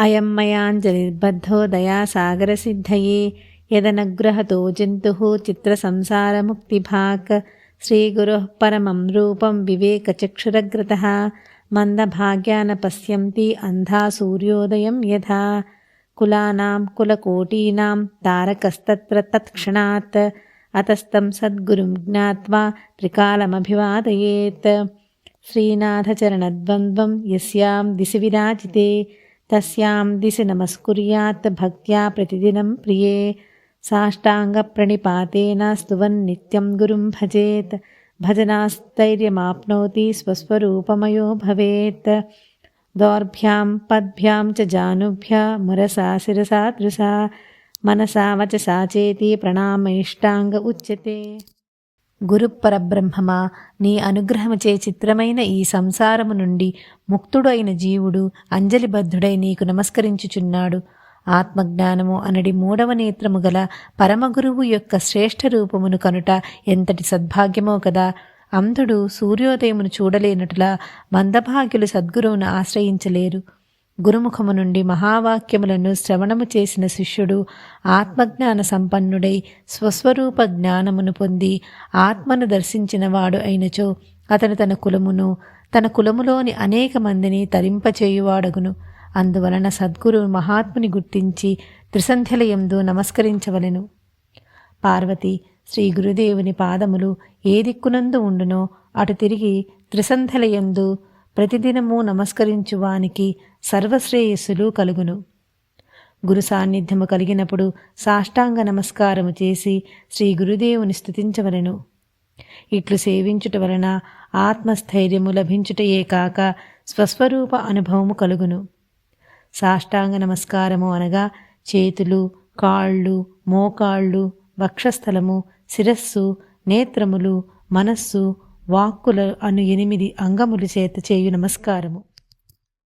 అయం మయాంజలిర్బద్ధో దయాసాగరసిద్ధయే యదనగ్రహతో జంతుః చిత్రసంసారముక్తిభాక్ శ్రీగురుః పరమం రూపం వివేకచక్షురగ్రతః మందభాగ్యాన పశ్యంతి అంధా సూర్యోదయం యథా కులానాం కులకోటీనాం తారకస్తత్ర తత్క్షణాత్ అతస్తం సద్గురుం జ్ఞాత్వా త్రికాలమభివాదయేత్ శ్రీనాథచరణద్వంద్వం యస్యాం దిశి విరాజితే తస్యాం దిశి నమస్కుర్యాత్ భక్త్యా ప్రతిదినం ప్రియే సాష్టాంగప్రణిపాతేన స్తువన్నిత్యం గురుం భజేత్ భజనాస్థైర్యమాప్నోతి స్వస్వరూపమయో భవేత్ దౌర్భ్యాం పద్భ్యాం చ జానుభ్య మురసా శిరసా దృశా మనసా వచసా చేతి ప్రణామైష్టాంగ ఉచ్యతే. గురుపరబ్రహ్మమా, నీ అనుగ్రహముచే చిత్రమైన ఈ సంసారము నుండి ముక్తుడు అయిన జీవుడు అంజలిబద్ధుడై నీకు నమస్కరించుచున్నాడు. ఆత్మజ్ఞానము అనడి మూడవ నేత్రము గల పరమగురువు యొక్క శ్రేష్ఠ రూపమును కనుట ఎంతటి సద్భాగ్యమో కదా. అంధుడు సూర్యోదయమును చూడలేనట్లా మందభాగ్యులు సద్గురువును ఆశ్రయించలేరు. గురుముఖము నుండి మహావాక్యములను శ్రవణము చేసిన శిష్యుడు ఆత్మజ్ఞాన సంపన్నుడై స్వస్వరూప జ్ఞానమును పొంది ఆత్మను దర్శించినవాడు అయినచో అతను తన కులములోని అనేక మందిని తరింపచేయువాడగును. అందువలన సద్గురు మహాత్ముని గుర్తించి త్రిసంధ్యలయందు నమస్కరించవలెను. పార్వతి, శ్రీ గురుదేవుని పాదములు ఏ దిక్కునందు ఉండునో అటు తిరిగి త్రిసంధ్యలయందు ప్రతిదినము నమస్కరించువానికి సర్వశ్రేయస్సులు కలుగును. గురు సాన్నిధ్యము కలిగినప్పుడు సాష్టాంగ నమస్కారము చేసి శ్రీ గురుదేవుని స్తుతించవలెను. ఇట్లు సేవించుట వలన ఆత్మస్థైర్యము లభించుటయే కాక స్వస్వరూప అనుభవము కలుగును. సాష్టాంగ నమస్కారము అనగా చేతులు, కాళ్ళు, మోకాళ్ళు, వక్షస్థలము, శిరస్సు, నేత్రములు, మనస్సు, వాక్కుల అను 8 అంగములు చేత చేయు నమస్కారము.